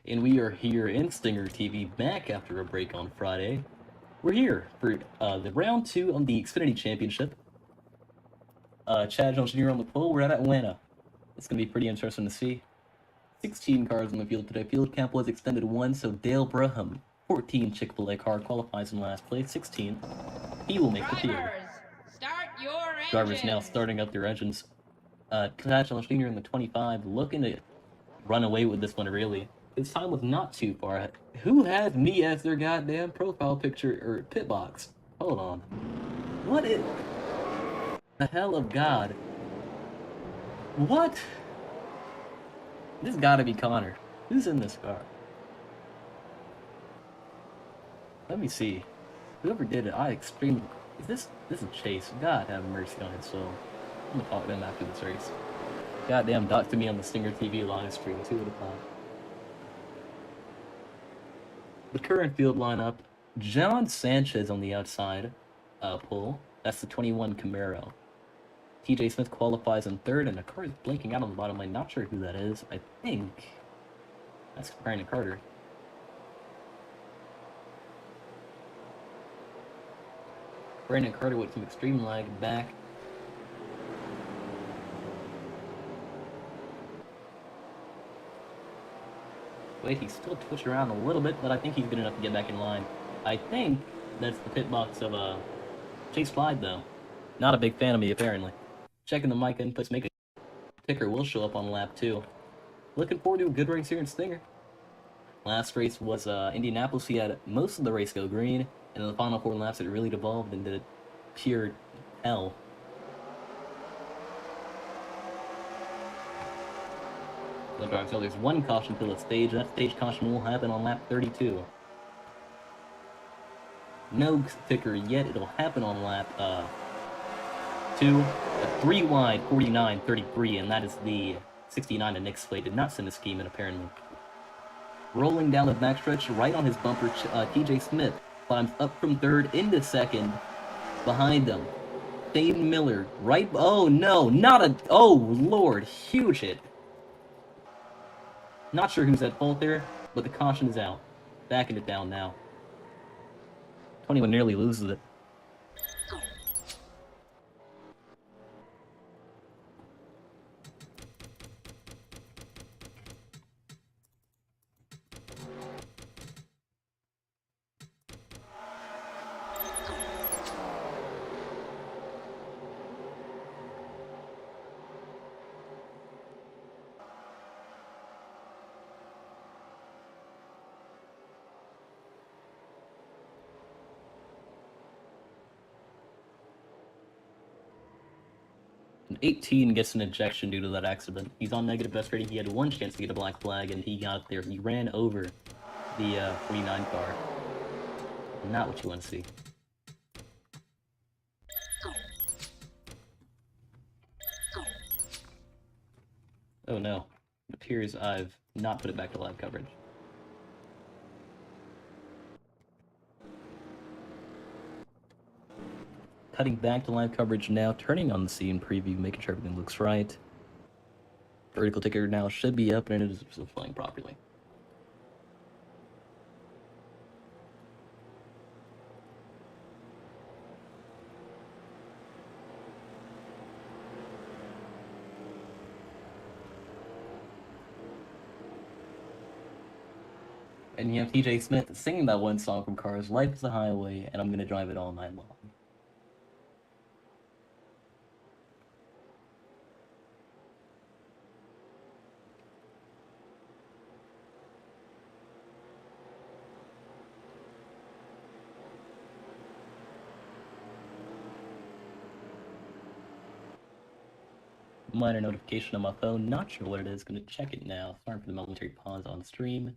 And we are here in Stinger TV, back after a break on Friday. We're here for the round 2 of the Xfinity Championship. Chad Jones Jr. on the pole. We're at Atlanta. It's going to be pretty interesting to see. 16 cars on the field today. Field count was extended 1, so Dale Braham, 14 Chick-fil-A car, qualifies in last place. 16. He will make the field. Start your Drivers now starting up their engines. Chad Jones Jr. in the 25, looking to run away with this one, really. His time was not too far. Who has me as their goddamn profile picture or pit box? Hold on. What is the hell of God? What? This gotta be Connor. Who's in this car? Let me see. Whoever did it, I extremely. This is Chase. God have mercy on his soul. I'm gonna talk to him after this race. Goddamn, docked to me on the Stinger TV live stream. Who would have thought? The current field lineup: John Sanchez on the outside pole. That's the 21 Camaro. TJ Smith qualifies in third, and the car is blinking out on the bottom lane. Not sure who that is. I think that's Brandon Carter. Brandon Carter with some extreme lag back. Wait, he's still twitching around a little bit, but I think he's good enough to get back in line. I think that's the pit box of Chase Clyde, though. Not a big fan of me, apparently. Checking the mic inputs, make a ticker will show up on lap 2. Looking forward to a good race here in Stinger. Last race was Indianapolis. He had most of the race go green, and in the final 4 laps it really devolved into pure hell. So there's one caution till the stage. That stage caution will happen on lap 32. No ticker yet. It'll happen on lap 2. A 3 wide 49.33, and that is the 69 that Nick Slade did not send a scheme in, apparently. Rolling down the backstretch, right on his bumper, TJ Smith climbs up from third into second. Behind them, Dane Miller, right. Oh no, not a. Oh Lord, huge hit. Not sure who's at fault there, but the caution is out. Backing it down now. 21 nearly loses it. An 18 gets an ejection due to that accident. He's on negative best rating. He had one chance to get a black flag, and he got there. He ran over the 49 car. Not what you want to see. Oh no. It appears I've not put it back to live coverage. Cutting back to live coverage now, turning on the scene preview, making sure everything looks right. Vertical ticker now should be up, and it is playing properly. And you have TJ Smith singing that one song from Cars, Life is a Highway, and I'm gonna drive it all night long. Minor notification on my phone, not sure what it is, gonna check it now. Sorry for the momentary pause on stream.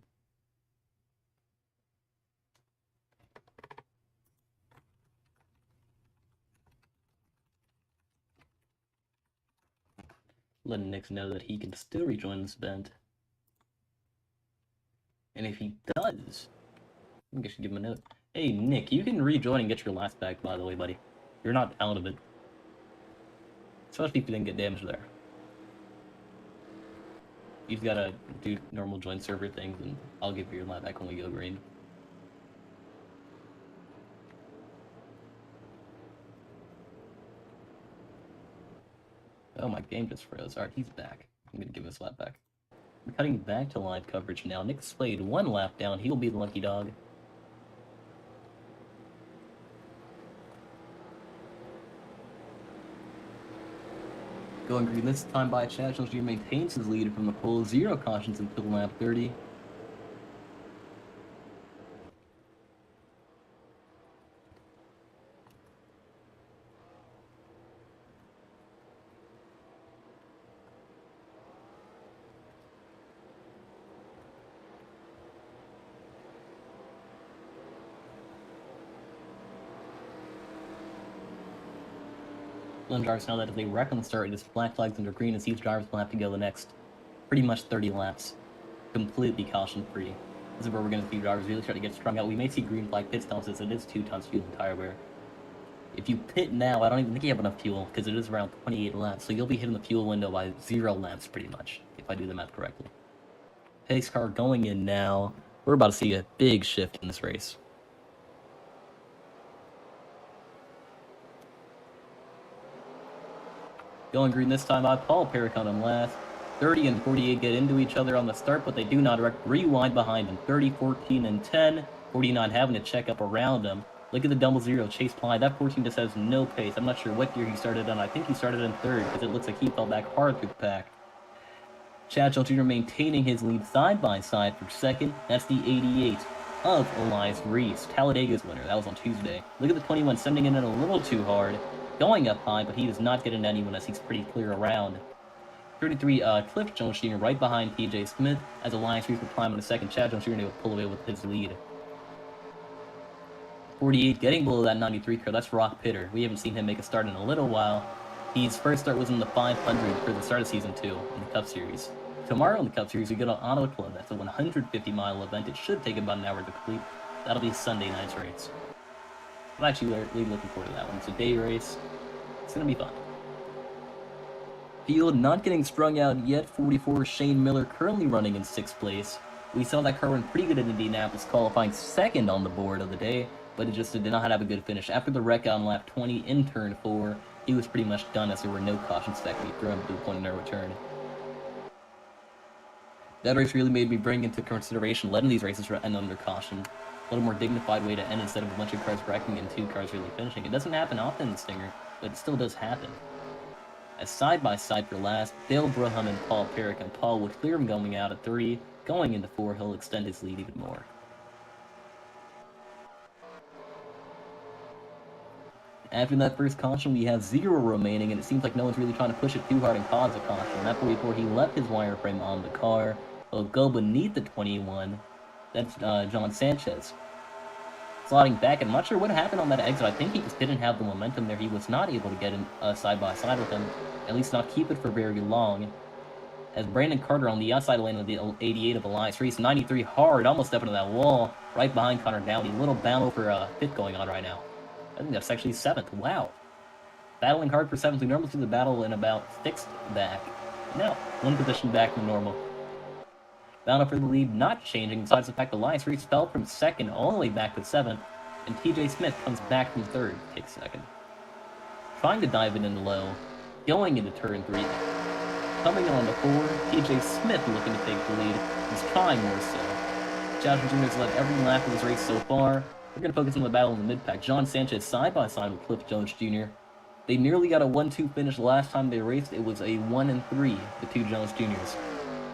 Letting Nick know that he can still rejoin this event. And if he does, I think I should give him a note. Hey Nick, you can rejoin and get your last back, by the way, buddy. You're not out of it. Especially if you didn't get damaged there. You've got to do normal joint server things, and I'll give you your lap back when we go green. Oh, my game just froze. Alright, he's back. I'm gonna give him his lap back. We're cutting back to live coverage now. Nick Slade, 1 lap down. He'll be the lucky dog. Going green this time by Chad Jr. maintains his lead from the pole. 0 cautions until lap 30. Drivers now that if they wreck on the start, it is black flags under green, as these drivers will have to go the next pretty much 30 laps, completely caution-free. This is where we're going to see drivers really try to get strung out. We may see green flag pit stops as it is 2 tons fuel and tire wear. If you pit now, I don't even think you have enough fuel, because it is around 28 laps, so you'll be hitting the fuel window by 0 laps pretty much, if I do the math correctly. Pace car going in now. We're about to see a big shift in this race. Going green this time by Paul Pericon in last. 30 and 48 get into each other on the start, but they do not rewind behind them. 30, 14, and 10. 49 having to check up around them. Look at the double zero, Chase Ply. That 14 just has no pace. I'm not sure what year he started on. I think he started in 3rd, because it looks like he fell back hard through the pack. Chad Jr. maintaining his lead side by side for 2nd. That's the 88 of Elias Reese, Talladega's winner. That was on Tuesday. Look at the 21 sending it in a little too hard. Going up high, but he does not get into anyone as he's pretty clear around. 33, Cliff Jones Jr. right behind TJ Smith as Elias Reese will climb in a second. Chad Jones Jr. will pull away with his lead. 48 getting below that 93 car. That's Rock Pitter. We haven't seen him make a start in a little while. His first start was in the 500 for the start of Season 2 in the Cup Series. Tomorrow in the Cup Series, we go to Auto Club. That's a 150-mile event. It should take about an hour to complete. That'll be Sunday night's race. I'm actually really looking forward to that one. It's a day race. It's going to be fun. Field not getting strung out yet. 44 Shane Miller currently running in 6th place. We saw that car run pretty good in Indianapolis, qualifying 2nd on the board of the day, but it just did not have a good finish. After the wreck on lap 20 in turn 4, he was pretty much done as there were no cautions that could be thrown to the point of no return. That race really made me bring into consideration letting these races end under caution. A little more dignified way to end instead of a bunch of cars wrecking and 2 cars really finishing. It doesn't happen often in Stinger, but it still does happen. As side by side for last, Dale Braham and Paul Perrick, and Paul would clear him going out at 3. Going into 4, he'll extend his lead even more. After that first caution, we have 0 remaining, and it seems like no one's really trying to push it too hard and cause a caution. That 44, he left his wireframe on the car. He'll go beneath the 21. That's John Sanchez. Sliding back, and I'm not sure what happened on that exit. I think he just didn't have the momentum there. He was not able to get in side by side with him, at least not keep it for very long. As Brandon Carter on the outside lane of the 88 of Elias Reese, 93 hard, almost up into that wall, right behind Connor Dowdy. Little battle for fifth going on right now. I think that's actually 7th. Wow. Battling hard for 7th. We normally see the battle in about 6th back. No, 1 position back from normal. Battle for the lead not changing, besides the fact that Elias Reese fell from 2nd all the way back to 7th, and TJ Smith comes back from 3rd, takes 2nd. Trying to dive it in low, going into turn 3. Coming on to 4, TJ Smith looking to take the lead. He's trying more so. Josh Jr. has led every lap of this race so far. We're going to focus on the battle in the mid-pack. John Sanchez side by side with Cliff Jones Jr. They nearly got a 1-2 finish last time they raced. It was a 1-3, the 2 Jones Jr.'s.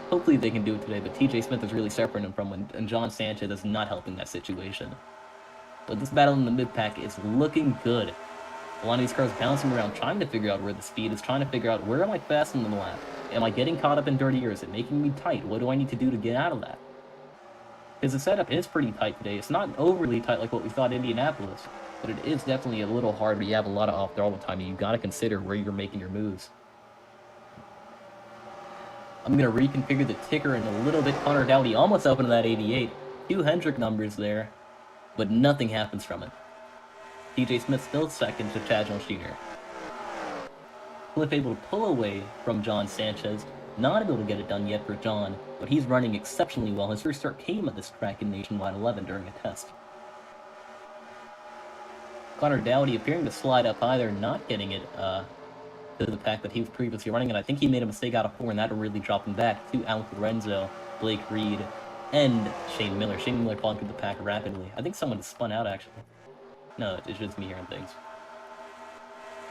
Hopefully they can do it today, but TJ Smith is really separating from him, and John Sanchez is not helping that situation. But this battle in the mid-pack is looking good. A lot of these cars bouncing around, trying to figure out where the speed is, trying to figure out where am I fast in the lap? Am I getting caught up in dirty, or is it making me tight? What do I need to do to get out of that? Because the setup is pretty tight today. It's not overly tight like what we thought in Indianapolis, but it is definitely a little hard when you have a lot of off-throttle time, and you've got to consider where you're making your moves. I'm going to reconfigure the ticker in a little bit. Connor Dowdy almost up into that 88. 2 Hendrick numbers there, but nothing happens from it. TJ Smith still 2nd to Chad Jones Jr. Cliff able to pull away from John Sanchez. Not able to get it done yet for John, but he's running exceptionally well. His first start came at this track in Nationwide 11 during a test. Connor Dowdy appearing to slide up high there, not getting it to the pack that he was previously running, and I think he made a mistake out of 4, and that'll really drop him back to Alex Lorenzo, Blake Reed, and Shane Miller. Shane Miller falling through the pack rapidly. I think someone has spun out, actually. No, it's just me hearing things.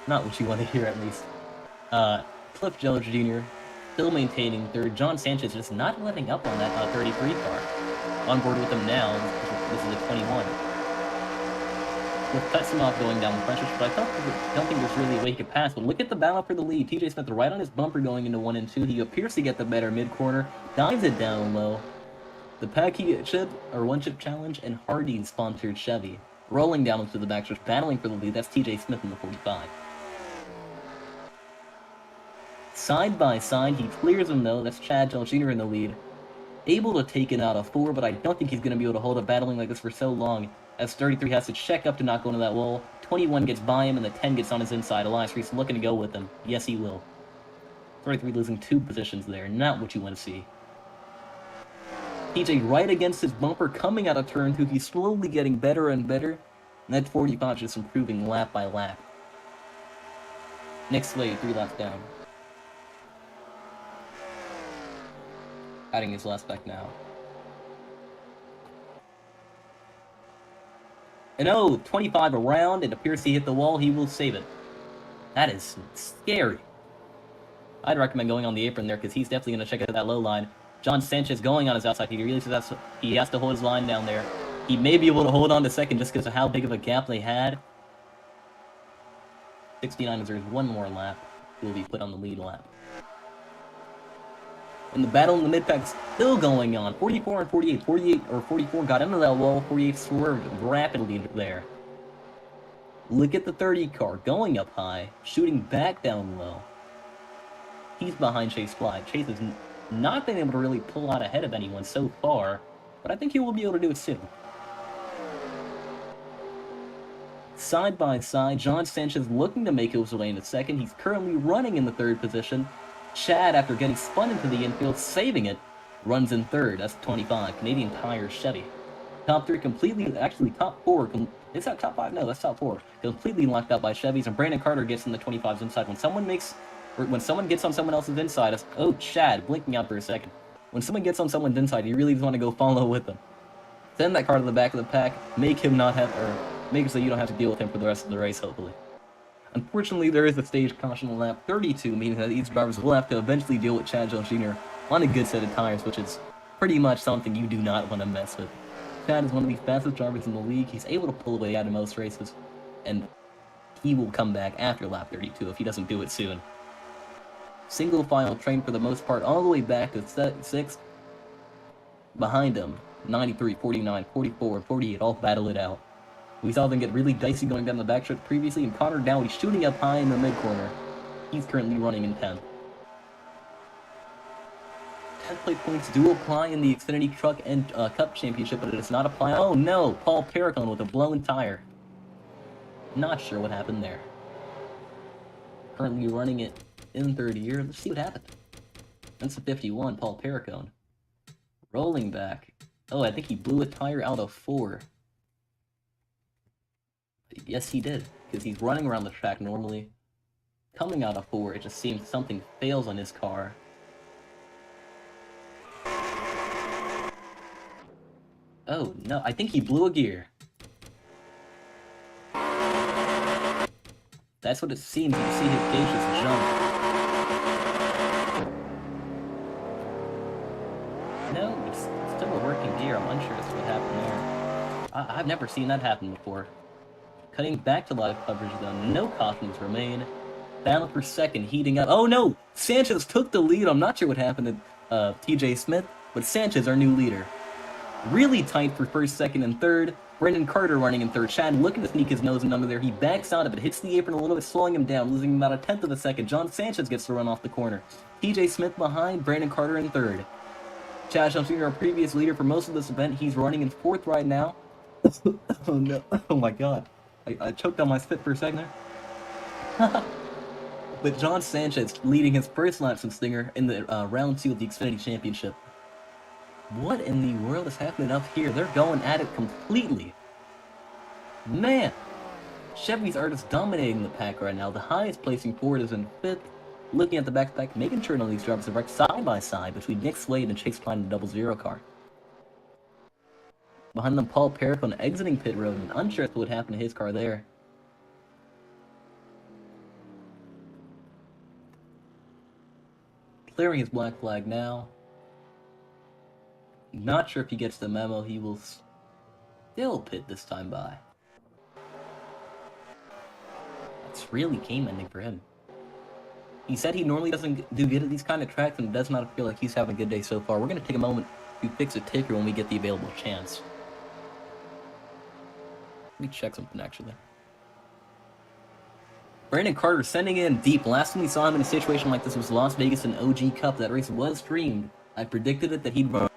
Not what you want to hear, at least. Cliff Jones Jr. still maintaining third. John Sanchez just not letting up on that 33 car. On board with him now. This is a 21. With cuts him off going down the pressure, but I don't think there's really a way he could pass. But look at the battle for the lead. TJ Smith right on his bumper going into 1 and 2. He appears to get the better mid-corner. Dives it down low. The Packy chip, or one-chip challenge, and Hardy-sponsored Chevy. Rolling down into the backstretch, battling for the lead. That's TJ Smith in the 45. Side by side, he clears him though. That's Chad Jones Jr. in the lead. Able to take it out of 4, but I don't think he's going to be able to hold up battling like this for so long, as 33 has to check up to not go into that wall. 21 gets by him, and the 10 gets on his inside. Elias Reese looking to go with him. Yes, he will. 33 losing 2 positions there. Not what you want to see. TJ right against his bumper, coming out of turn 2. He's slowly getting better and better, and that 45 just improving lap by lap. Next wave, 3 laps down. Adding his last back now. And oh, 25 around. It appears he hit the wall. He will save it. That is scary. I'd recommend going on the apron there because he's definitely going to check out that low line. John Sanchez going on his outside. He realizes he has to hold his line down there. He may be able to hold on to second just because of how big of a gap they had. 69 as there's 1 more lap. He will be put on the lead lap. And the battle in the mid-pack still going on. 44 and 48. 44 got into that wall. 48 swerved rapidly there. Look at the 30 car going up high, shooting back down low. He's behind Chase Fly. Chase has not been able to really pull out ahead of anyone so far, but I think he will be able to do it soon. Side by side, John Sanchez looking to make his way into second. He's currently running in the 3rd position. Chad, after getting spun into the infield, saving it, runs in 3rd. That's 25. Canadian Tire Chevy. Top 3 completely, actually top 4. Is that top 5? No, that's top 4. Completely locked out by Chevys, and Brandon Carter gets in the 25's inside. When someone gets on someone else's inside, oh, Chad, blinking out for a second. When someone gets on someone's inside, you really just want to go follow with them. Send that car to the back of the pack, make him not have, or make it so you don't have to deal with him for the rest of the race, hopefully. Unfortunately, there is a stage caution on lap 32, meaning that these drivers will have to eventually deal with Chad Jones Jr. on a good set of tires, which is pretty much something you do not want to mess with. Chad is one of the fastest drivers in the league. He's able to pull away out of most races, and he will come back after lap 32 if he doesn't do it soon. Single file train for the most part all the way back to 6th. Behind him, 93, 49, 44, and 48 all battle it out. We saw them get really dicey going down the backstretch previously, and Connor Dowdy shooting up high in the mid-corner. He's currently running in 10th. 10th place points do apply in the Xfinity Truck and Cup Championship, but it does not apply. Oh no! Paul Perricone with a blown tire. Not sure what happened there. Currently running it in 3rd year. Let's see what happened. That's a 51, Paul Perricone. Rolling back. Oh, I think he blew a tire out of 4. Yes, he did, because he's running around the track normally. Coming out of 4, it just seems something fails on his car. Oh, no, I think he blew a gear. That's what it seems. You see his gauge just jump. No, it's still a working gear. I'm unsure as to what happened there. I've never seen that happen before. Cutting back to live coverage though, no cautions remain. Battle for second, heating up. Oh no! Sanchez took the lead. I'm not sure what happened to TJ Smith, but Sanchez, our new leader. Really tight for 1st, 2nd, and 3rd. Brandon Carter running in 3rd. Chad looking to sneak his nose and under there. He backs out of it, hits the apron a little bit, slowing him down, losing about a 1/10 of a second. John Sanchez gets to run off the corner. TJ Smith behind, Brandon Carter in 3rd. Chad Jones Jr., our previous leader for most of this event, he's running in 4th right now. Oh no, oh my god. I choked on my spit for a second there. But John Sanchez leading his first lap from Stinger in the round 2 of the Xfinity Championship. What in the world is happening up here? They're going at it completely. Man! Chevys are just dominating the pack right now. The highest placing Ford is in 5th. Looking at the back, making sure none of these drivers are wrecked side by side between Nick Slade and Chase Klein in the 00 car. Behind them, Paul Perricone exiting pit road, and unsure as to what happened to his car there. Clearing his black flag now. Not sure if he gets the memo. He will still pit this time by. That's really game ending for him. He said he normally doesn't do good at these kind of tracks and does not feel like he's having a good day so far. We're going to take a moment to fix a ticker when we get the available chance. Let me check something, actually. Brandon Carter sending in deep. Last time we saw him in a situation like this was Las Vegas and OG Cup. That race was streamed. I predicted it that he'd run.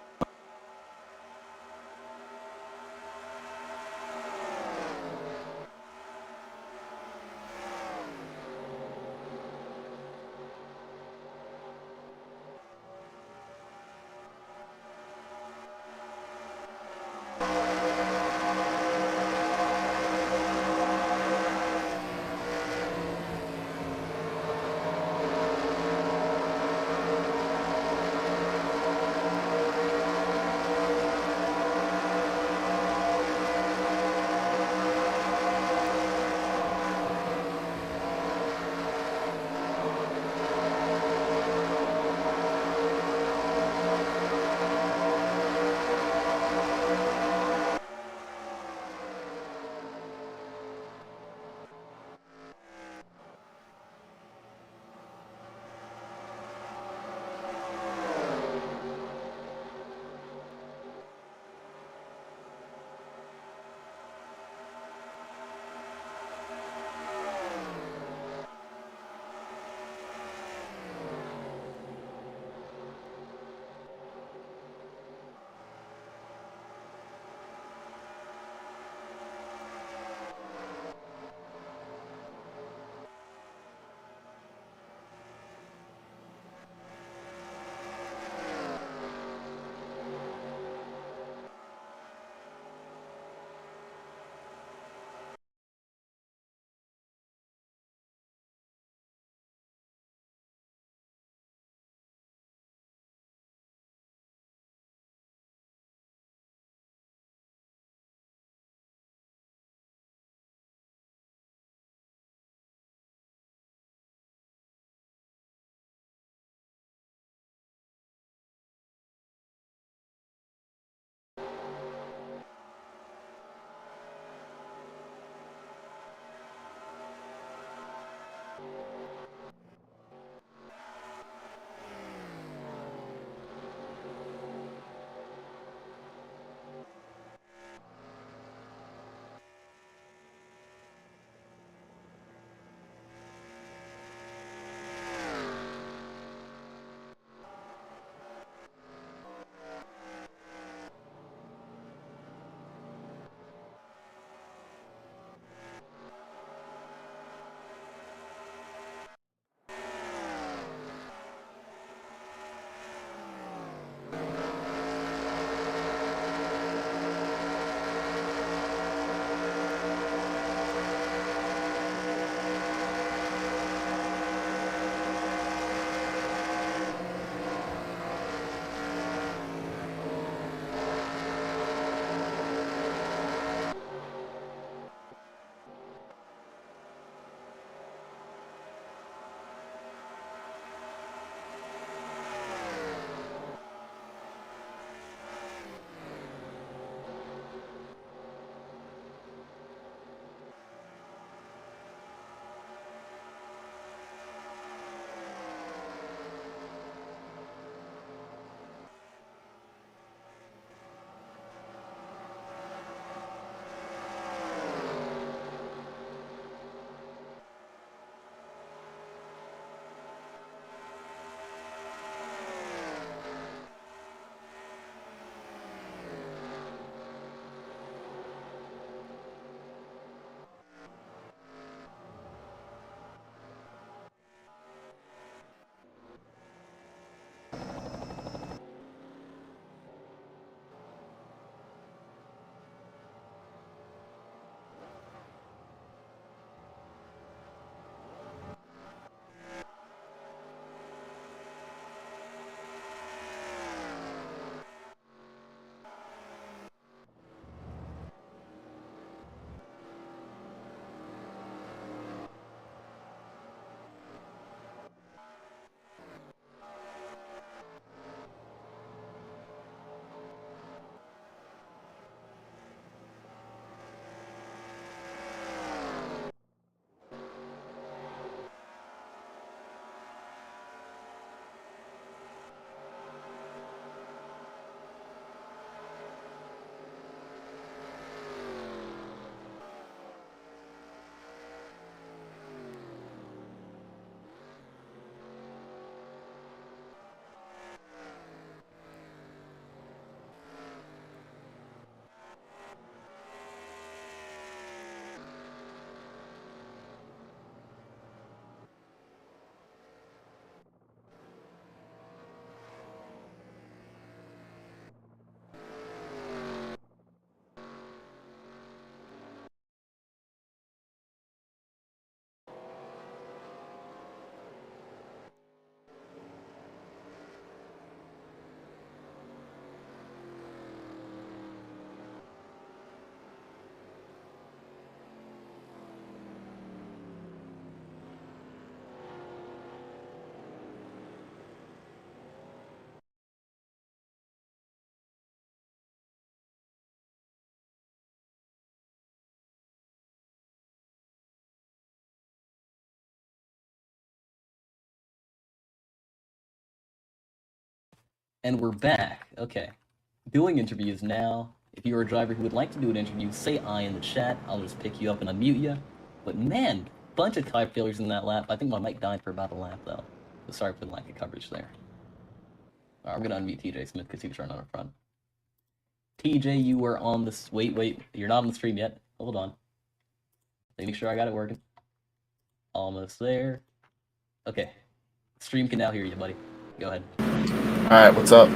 And we're back. Okay. Doing interviews now. If you're a driver who would like to do an interview, say I in the chat. I'll just pick you up and unmute you. But man, bunch of tire failures in that lap. I think my mic died for about a lap though. So sorry for the lack of coverage there. Alright, I'm gonna unmute TJ Smith because he was running on the front. TJ, you were on this. Wait. You're not on the stream yet. Hold on. Let me make sure I got it working. Almost there. Okay. Stream can now hear you, buddy. Go ahead. Alright, what's up?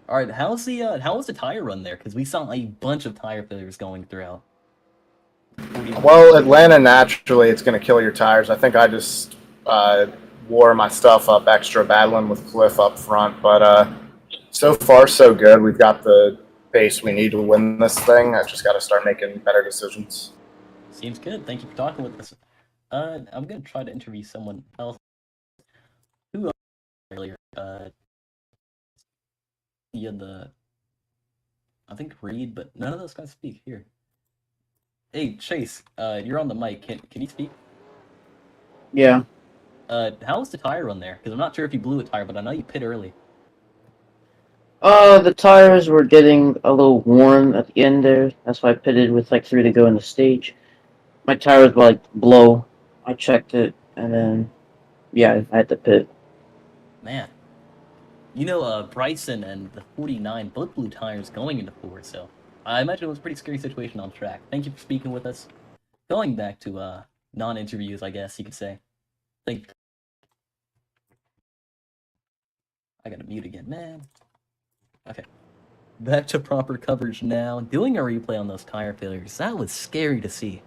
Alright, how was the tire run there? Because we saw a bunch of tire failures going throughout. Well, Atlanta, naturally, it's going to kill your tires. I think I just wore my stuff up extra battling with Cliff up front. But so far, so good. We've got the pace we need to win this thing. I just got to start making better decisions. Seems good. Thank you for talking with us. I'm going to try to interview someone else. Who earlier? I think Reed, but none of those guys speak here. Hey, Chase, you're on the mic. Can you speak? Yeah. How was the tire run there? Because I'm not sure if you blew a tire, but I know you pit early. The tires were getting a little warm at the end there. That's why I pitted with like 3 to go in the stage. My tires were like blow. I checked it, and then, yeah, I had to pit. Man. You know, Bryson and the 49 both blew tires going into 4, so I imagine it was a pretty scary situation on track. Thank you for speaking with us. Going back to non-interviews, I guess you could say. I gotta mute again, man. Okay. Back to proper coverage now. Doing a replay on those tire failures. That was scary to see.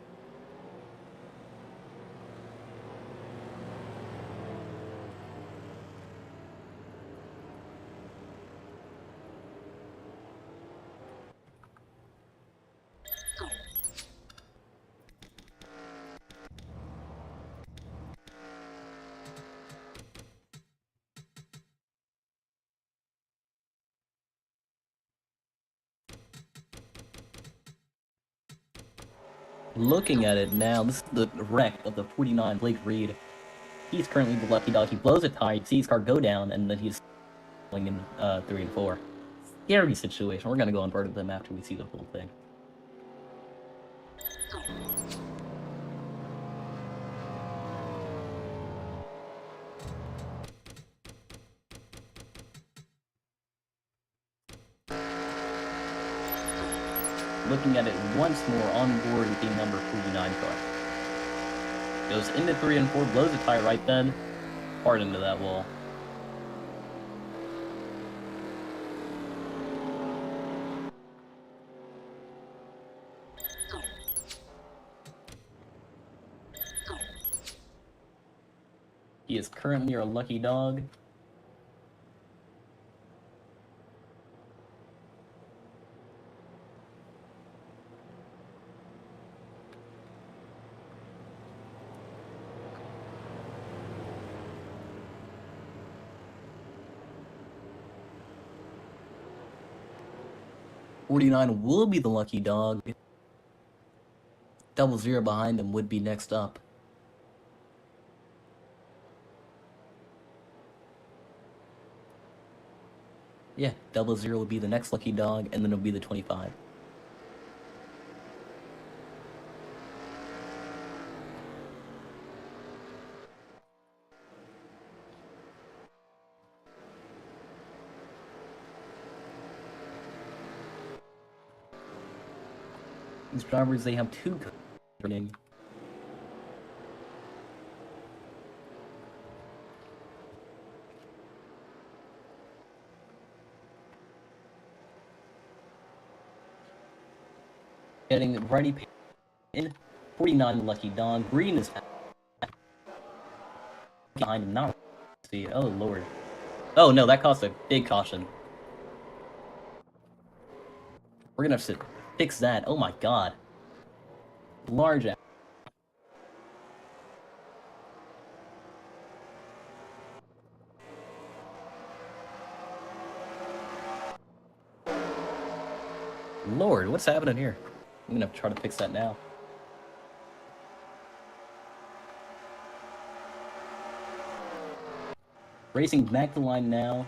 Looking at it now, this is the wreck of the 49 Blake Reed. He's currently the lucky dog. He blows a tire, you see his car go down, and then he's going in 3 and 4. Scary situation. We're gonna go on board with them after we see the whole thing. Looking at it once more on board with the number 49 car. Goes into 3 and 4, blows a tire right then, hard into that wall. He is currently our lucky dog. .49 will be the lucky dog. 00 behind him would be next up. Yeah, 00 will be the next lucky dog, and then it'll be the 25. These drivers, they have 2 running. Getting righty in 49 lucky dog. Green is behind him, not see. Oh lord. Oh no, that cost a big caution. We're gonna have to fix that. Oh my god. Large out. Lord, what's happening here? I'm gonna have to try to fix that now. Racing back the line now.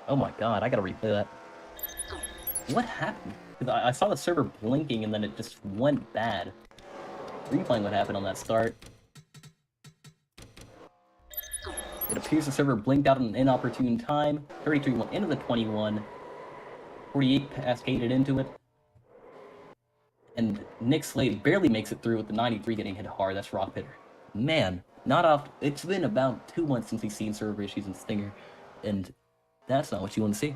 Oh my god, I gotta replay that. What happened? 'Cause I saw the server blinking and then it just went bad. Replaying what happened on that start. It appears the server blinked out at an inopportune time. 33 went into the 21. 48 cascaded into it. And Nick Slade barely makes it through with the 93 getting hit hard. That's Rock Pitter. Man, not off. It's been about 2 months since we've seen server issues in Stinger. And that's not what you want to see.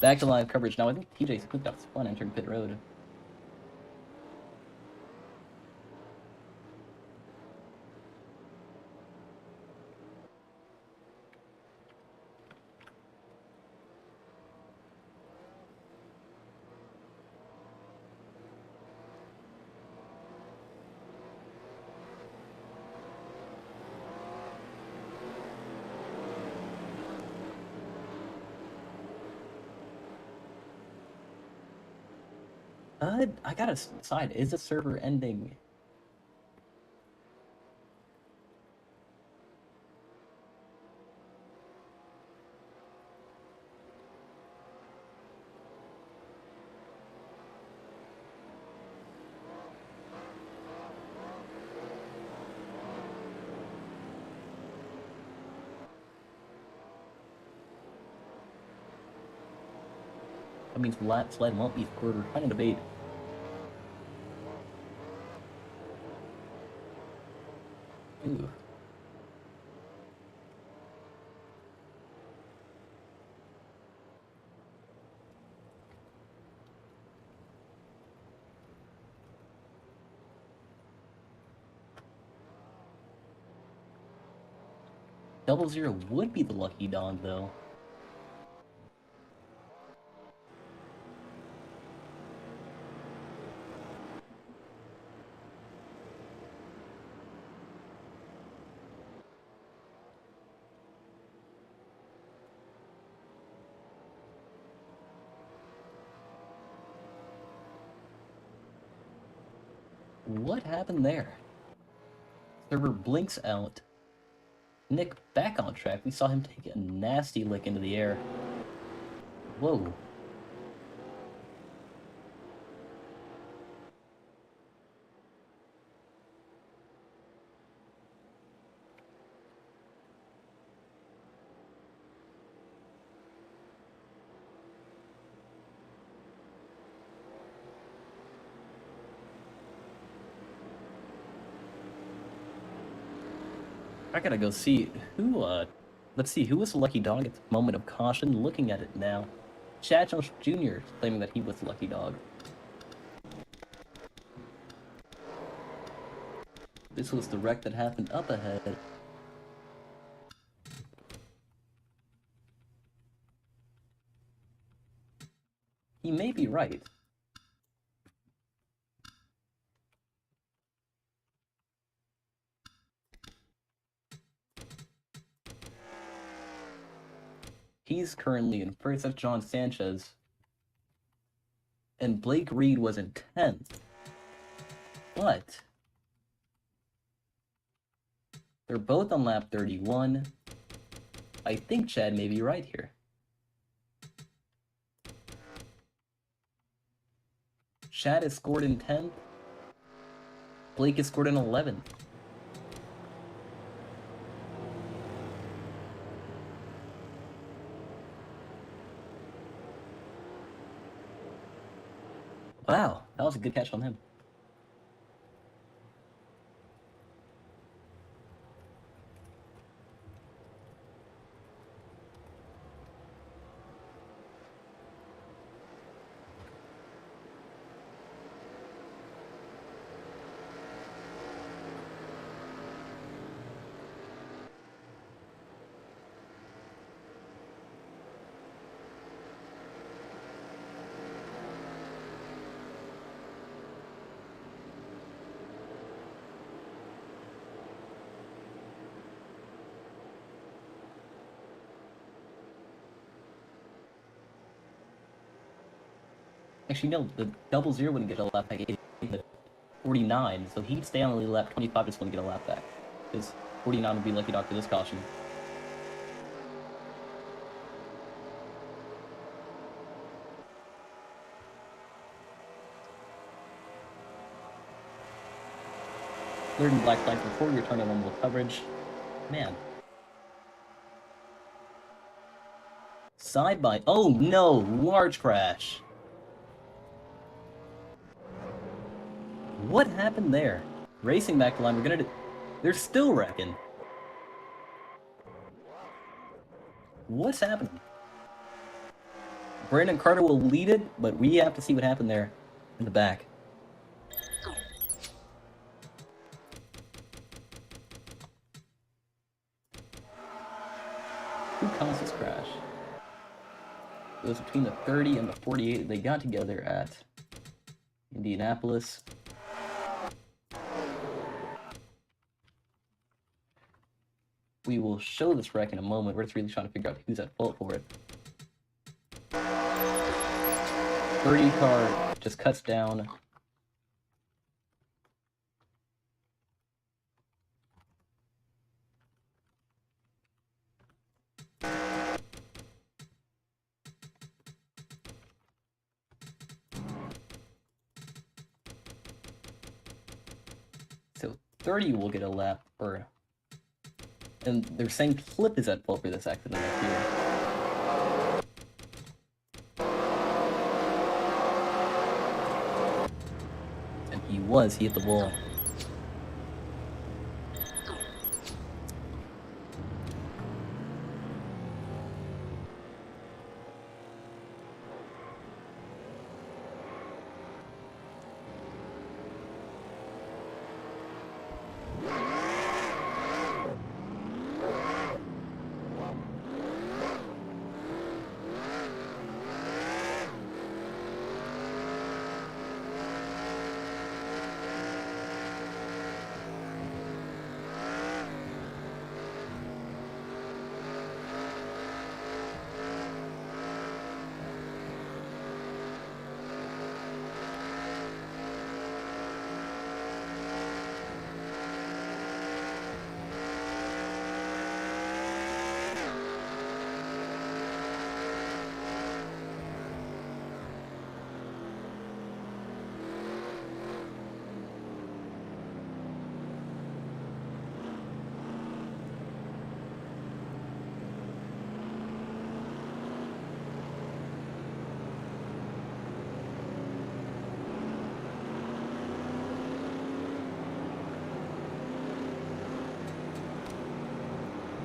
Back to live coverage now. I think TJ's quick up fun entering pit road. I gotta decide, is the server ending? That means sled won't be scored. We're trying to debate. Ooh. Double zero would be the lucky dog, though. What happened there? Server blinks out. Nick back on track. We saw him take a nasty lick into the air. Whoa. I gotta go see who, let's see, who was the lucky dog at the moment of caution? Looking at it now. Chad Jones Jr. claiming that he was the lucky dog. This was the wreck that happened up ahead. He may be right. He's currently in first. That's John Sanchez. And Blake Reed was in 10th. But they're both on lap 31. I think Chad may be right here. Chad is scored in 10th. Blake is scored in 11th. Wow, that was a good catch on him. Actually, no, the double zero wouldn't get a lap back. 49, so he'd stay on the lap 25, just wouldn't get a lap back. Because 49 would be lucky dog for this caution. Third and black flag before your turn on normal coverage. Man. Side by... Oh no! Large crash! What happened there? Racing back to line, we're gonna... They're still wrecking. What's happening? Brandon Carter will lead it, but we have to see what happened there in the back. Who caused this crash? It was between the 30 and the 48. They got together at Indianapolis. We will show this wreck in a moment. We're just really trying to figure out who's at fault for it. 30 car just cuts down. So 30 will get a lap, and they're saying Clip is at fault for this accident up here. And he hit the wall.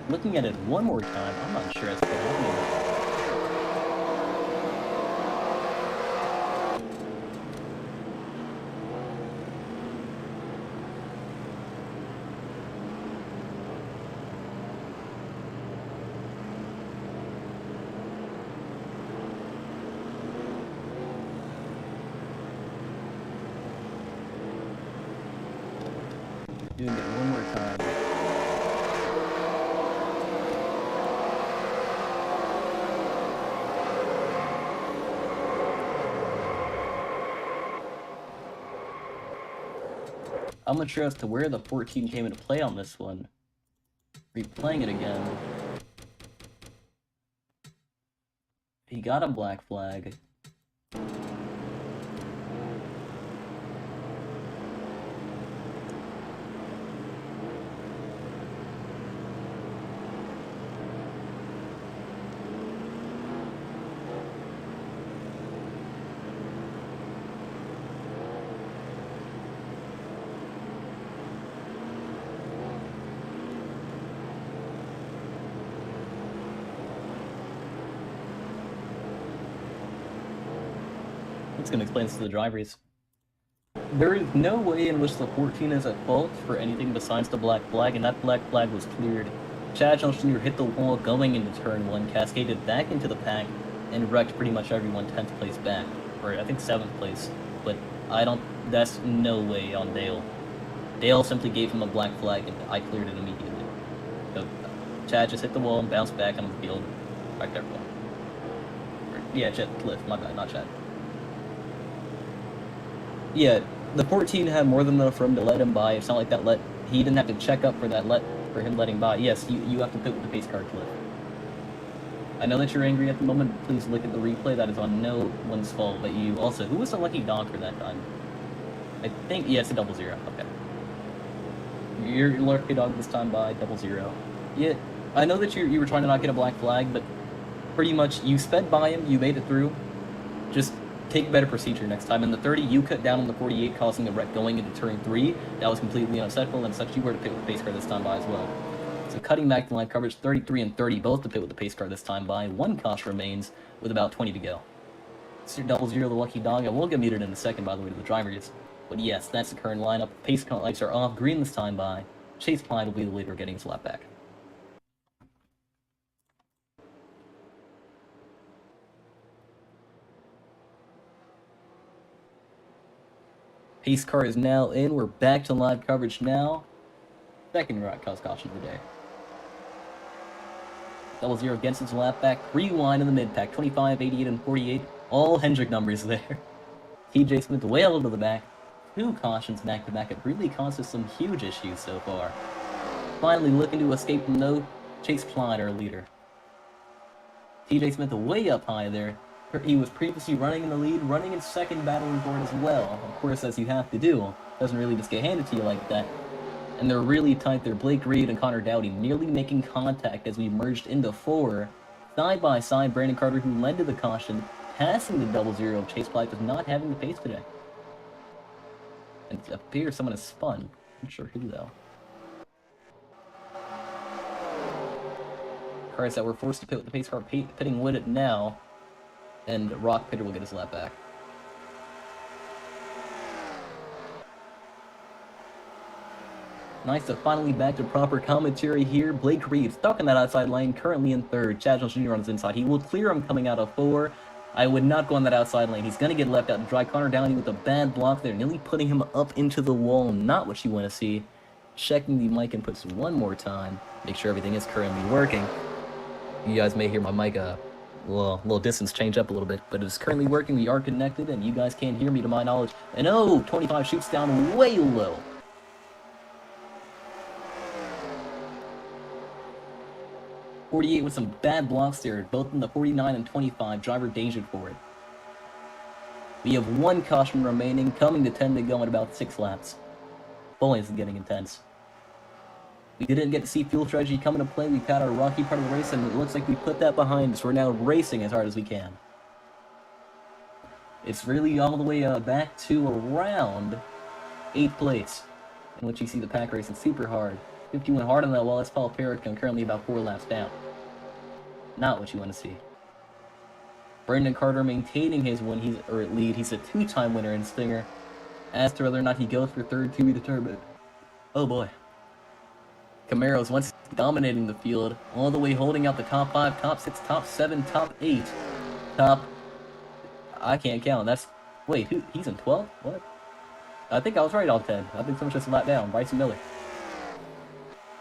Looking at it one more time, I'm not sure it's still happening. Doing it one more time. I'm not sure as to where the 14 came into play on this one. Replaying it again. He got a black flag. It's going to explain this to the drivers. There is no way in which the 14 is at fault for anything besides the black flag, and that black flag was cleared. Chad Jones Jr. hit the wall going into turn 1, cascaded back into the pack, and wrecked pretty much everyone 10th place back. Or I think 7th place. But that's no way on Dale. Dale simply gave him a black flag, and I cleared it immediately. So Chad just hit the wall and bounced back on the field. Right there, yeah, Cliff, my bad, not Chad. Yeah, the 14 had more than enough room to let him by. It's not like that let He didn't have to check up for that for him letting by. Yes, you have to pit with the pace car, Cliff. I know that you're angry at the moment. Please look at the replay. That is on no one's fault but you. Also, who was the lucky dog for that time? I think, yeah, it's a 0-0. Okay. You're lucky dog this time by 0-0. Yeah, I know that you were trying to not get a black flag, but pretty much you sped by him, you made it through. Just take better procedure next time. In the 30, you cut down on the 48, causing a wreck going into turn 3. That was completely unacceptable, and such you were to pit with the pace car this time by as well. So cutting back the live coverage, 33 and 30, both to pit with the pace car this time by. 1 caution remains with about 20 to go. It's your 0-0, the lucky dog. I will get muted in a second, by the way, to the drivers. But yes, that's the current lineup. Pace car lights are off. Green this time by. Chase Clyde will be the leader, getting his lap back. Pace car is now in. We're back to live coverage now. Second right cause caution of the day. 0-0 against his lap back. Rewind in the mid pack. 25, 88, and 48. All Hendrick numbers there. TJ Smith way out to the back. 2 cautions back to back. It really caused us some huge issues so far. Finally looking to escape from no. Chase Clyde, our leader. TJ Smith way up high there. He was previously running in the lead, running in second, battling for it as well. Of course, as you have to do. Doesn't really just get handed to you like that. And they're really tight there. Blake Reed and Connor Dowdy nearly making contact as we merged into 4. Side by side, Brandon Carter, who led to the caution, passing the 0-0. Chase Clyde was not having the pace today. And it appears someone has spun. Not sure who, though. Cars that were forced to pit with the pace car pitting with it now. And Rock Pitter will get his lap back. Nice to finally back to proper commentary here. Blake Reed stuck in that outside lane, currently in 3rd. Chad Jones Jr. on his inside. He will clear him coming out of 4. I would not go on that outside lane. He's going to get left out to dry. Connor Downey with a bad block there, nearly putting him up into the wall. Not what you want to see. Checking the mic inputs one more time. Make sure everything is currently working. You guys may hear my mic little distance change up a little bit, but it's currently working. We are connected, and you guys can't hear me to my knowledge. And oh, 25 shoots down way low. .48 with some bad blocks there, both in the 49 and 25. Driver dangered for it. We have 1 caution remaining, coming to 10 to go in about 6 laps. Bowling is getting intense. We didn't get to see fuel strategy come into play. We've had our rocky part of the race, and it looks like we put that behind us. We're now racing as hard as we can. It's really all the way back to around 8th place, in which you see the pack racing super hard. 51 hard on that wall. That's Paul Perricone, currently about 4 laps down. Not what you want to see. Brandon Carter maintaining his lead. He's a 2-time winner in Stinger. As to whether or not he goes for 3rd to be determined. Oh boy. Camaro's once dominating the field, all the way holding out the top 5, top 6, top 7, top 8, I can't count. Wait, he's in 12? What? I think I was right on 10. I think someone just lap down. Bryson Miller.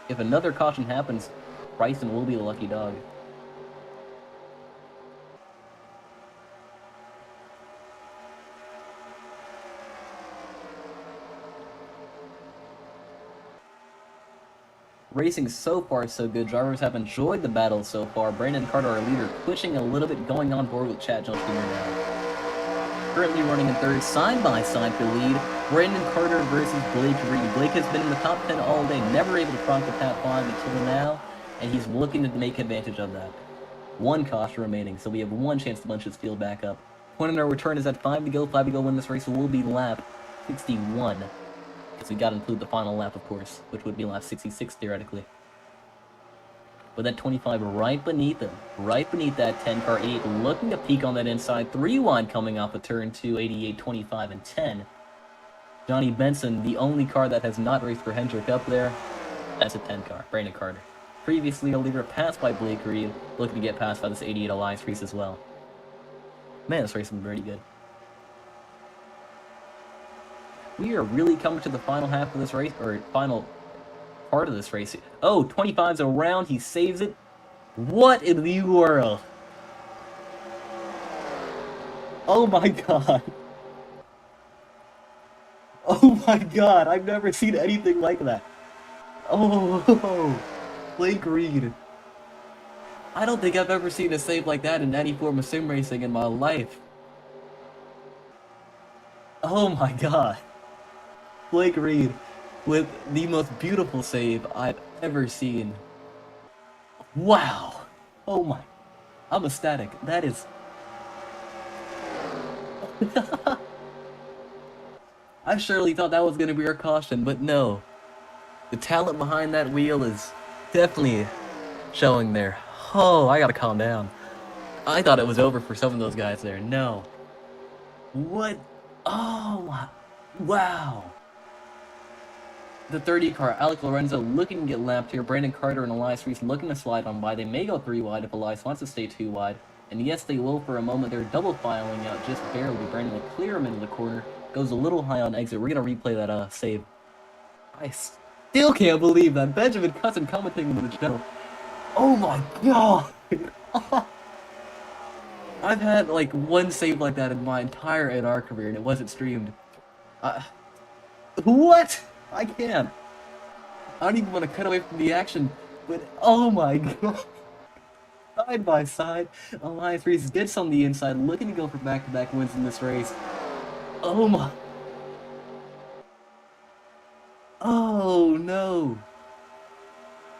If another caution happens, Bryson will be the lucky dog. Racing so far so good. Drivers have enjoyed the battle so far. Brandon Carter, our leader, pushing a little bit, going on board with Chad Jones Jr. now. Currently running in 3rd, side by side for lead. Brandon Carter versus Blake Reed. Blake has been in the top 10 all day, never able to cross the top 5 until now, and he's looking to make advantage of that. 1 caution remaining, so we have 1 chance to bunch his field back up. Point in our return is at 5 to go. 5 to go win this race will be lap 61. Because we got to include the final lap, of course, which would be lap 66 theoretically. With that 25 right beneath him, right beneath that 10 car 8, looking to peak on that inside 3 wide coming off of turn 2, 88, 25, and 10. Johnny Benson, the only car that has not raced for Hendrick up there, that's a 10 car, Brandon Carter. Previously a leader passed by Blake Reed, looking to get passed by this 88 Alliance race as well. Man, this race has been pretty good. We are really coming to the final half of this race, or final part of this race. Oh, 25's around, he saves it. What in the world? Oh my god. Oh my god, I've never seen anything like that. Oh, Blake Reed. I don't think I've ever seen a save like that in any form of sim racing in my life. Oh my god. Blake Reed with the most beautiful save I've ever seen. Wow. Oh my. I'm ecstatic. That is... I surely thought that was going to be our caution, but no. The talent behind that wheel is definitely showing there. Oh, I gotta calm down. I thought it was over for some of those guys there. No. What? Oh, wow. The 30 car, Alec Lorenzo looking to get lapped here. Brandon Carter and Elias Reese looking to slide on by. They may go 3 wide if Elias wants to stay 2 wide. And yes, they will for a moment. They're double filing out just barely. Brandon will clear him into the corner. Goes a little high on exit. We're going to replay that save. I still can't believe that. Benjamin Cousin commenting with the channel. Oh my god! I've had like one save like that in my entire NR career and it wasn't streamed. What? I can't. I don't even want to cut away from the action, but oh my god. Side by side, Elias Reese gets on the inside, looking to go for back-to-back wins in this race. Oh my. Oh no.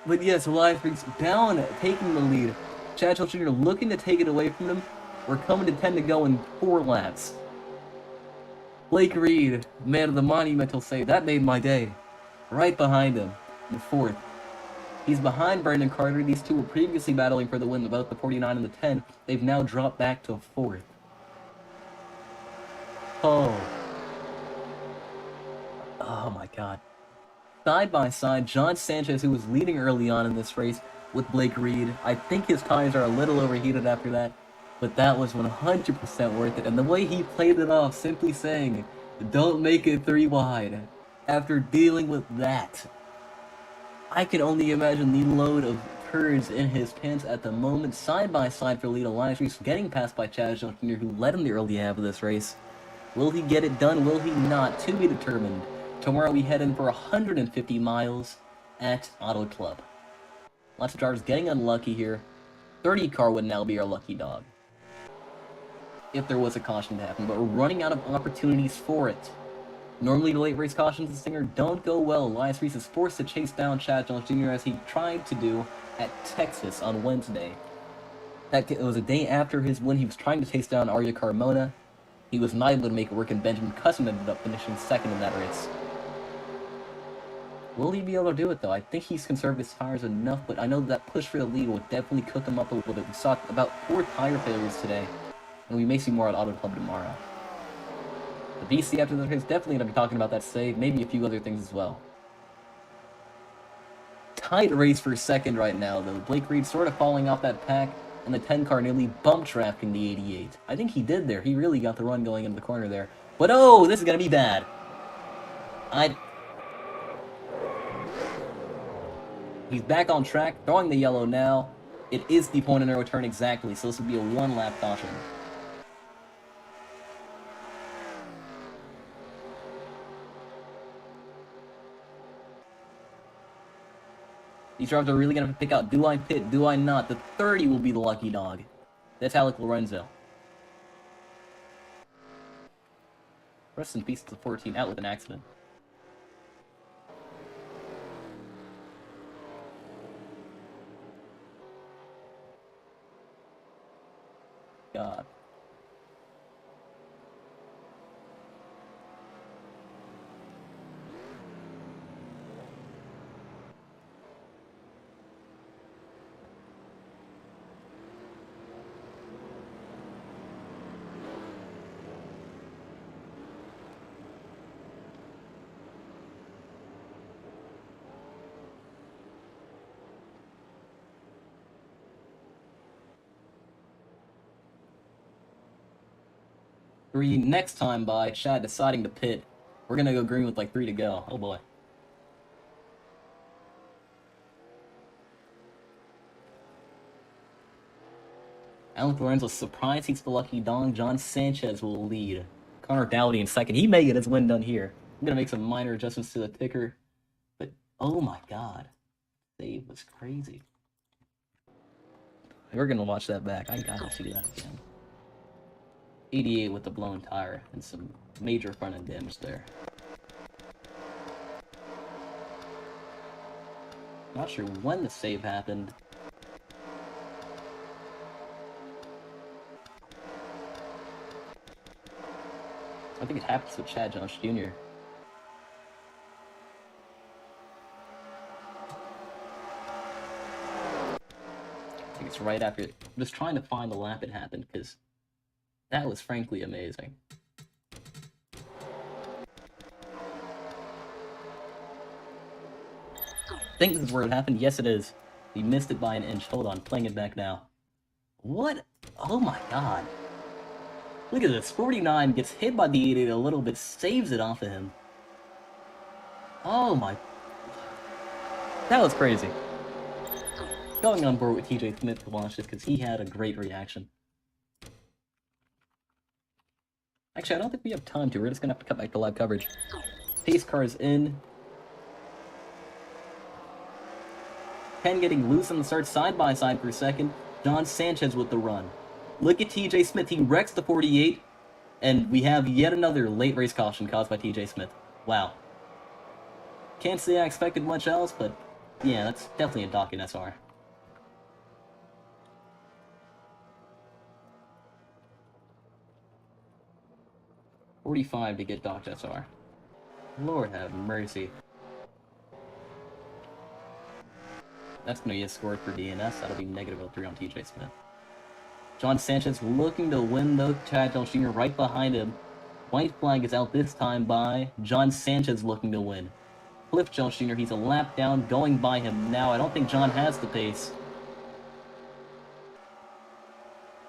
But yes, Elias Reese down, taking the lead. Chad Schultz Jr. looking to take it away from them. We're coming to 10 to go in 4 laps. Blake Reed, man of the monumental save. That made my day. Right behind him, in 4th. He's behind Brandon Carter. These two were previously battling for the win, both the 49 and the 10. They've now dropped back to 4th. Oh. Oh my god. Side by side, John Sanchez, who was leading early on in this race with Blake Reed. I think his tires are a little overheated after that, but that was 100% worth it. And the way he played it off, simply saying, don't make it 3 wide. After dealing with that, I can only imagine the load of turds in his pants at the moment. Side by side for lead, Elias Reese getting passed by Chad Jones Jr., who led in the early half of this race. Will he get it done? Will he not? To be determined. Tomorrow we head in for 150 miles at Auto Club. Lots of drivers getting unlucky here. 30 car would now be our lucky dog, if there was a caution to happen, but we're running out of opportunities for it. Normally the late race cautions in Stinger don't go well. Elias Reese is forced to chase down Chad Jones Jr. as he tried to do at Texas on Wednesday. It was a day after his win. He was trying to chase down Arya Carmona. He was not able to make it work, and Benjamin Cousin ended up finishing 2nd in that race. Will he be able to do it, though? I think he's conserved his tires enough, but I know that push for the lead will definitely cook him up a little bit. We saw about 4 tire failures today, and we may see more at Auto Club tomorrow. The VC after this race definitely going to be talking about that save, maybe a few other things as well. Tight race for 2nd right now, though. Blake Reed sort of falling off that pack, and the 10 car nearly bump trafficking the 88. I think he did there. He really got the run going into the corner there. But oh, this is going to be bad. He's back on track, throwing the yellow now. It is the point of no return exactly, so this would be a 1-lap caution. These drivers are really going to pick out, do I pit, do I not? The 30 will be the lucky dog. That's Alec Lorenzo. Rest in peace to the 14, out with an accident. God. Next time by Chad deciding to pit. We're gonna go green with like 3 to go. Oh boy. Alec Lorenzo surprised he's the lucky dog. John Sanchez will lead. Connor Dowdy in 2nd. He may get his win done here. I'm gonna make some minor adjustments to the ticker, but Oh my god. Save was crazy. We're gonna watch that back. I gotta see that again. 88 with the blown tire and some major front end damage there. Not sure when the save happened. I think it happens with Chad Jones Jr. I think it's right after it. I'm just trying to find the lap it happened, because that was frankly amazing. I think this is where it happened. Yes, it is. We missed it by an inch. Hold on, playing it back now. What? Oh my god. Look at this. 49 gets hit by the 88 a little bit, saves it off of him. Oh my. That was crazy. Going on board with TJ Smith to watch this because he had a great reaction. Actually, I don't think we have time to. We're just going to have to cut back to live coverage. Pace car is in. Ken getting loose on the start side by side for a second. John Sanchez with the run. Look at TJ Smith. He wrecks the 48. And we have yet another late race caution caused by TJ Smith. Wow. Can't say I expected much else, but yeah, that's definitely a dock in SR. $45 to get docked SR. Lord have mercy. That's going to be a score for DNS. That'll be -03 on TJ Smith. John Sanchez looking to win, though. Chad Jones Jr. right behind him. White flag is out this time by John Sanchez looking to win. Cliff Jones Jr., he's a lap down, going by him now. I don't think John has the pace.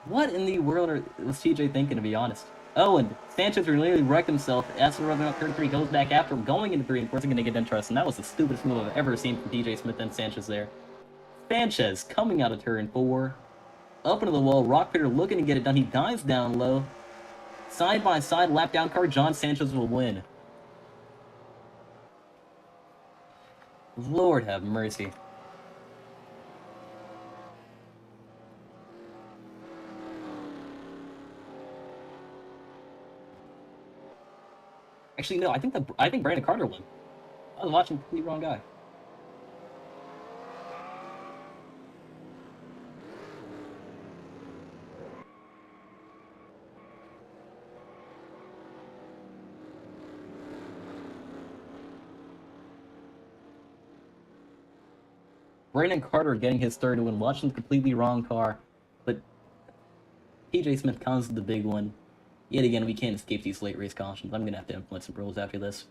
What in the world was TJ thinking, to be honest? Oh, and Sanchez nearly wrecked himself. As the running up turn 3 goes back after him, going into 3 and 4 is going to get interesting. That was the stupidest move I've ever seen from TJ Smith and Sanchez there. Sanchez coming out of turn 4. Up into the wall, Rockpitter looking to get it done. He dives down low. Side by side, lap down car, John Sanchez will win. Lord have mercy. Actually, no, I think Brandon Carter won. I was watching the complete wrong guy. Brandon Carter getting his third win, watching the completely wrong car, but TJ Smith comes to the big one. Yet again, we can't escape these late race cautions. I'm gonna have to implement some rules after this.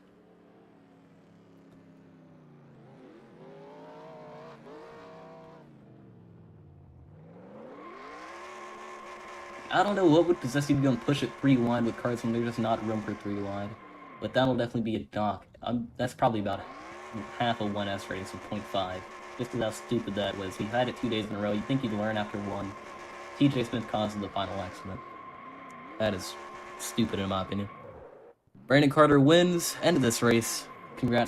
I don't know what would possess you to go and push it 3 wide with cars when there's just not room for 3 wide. But that'll definitely be a dock. That's probably about half a 1S rating, so 0.5. Just because how stupid that was. We've had it 2 days in a row. You'd think you'd learn after 1. TJ Smith causes the final accident. That is stupid in my opinion. Brandon Carter wins. End of this race. Congrats.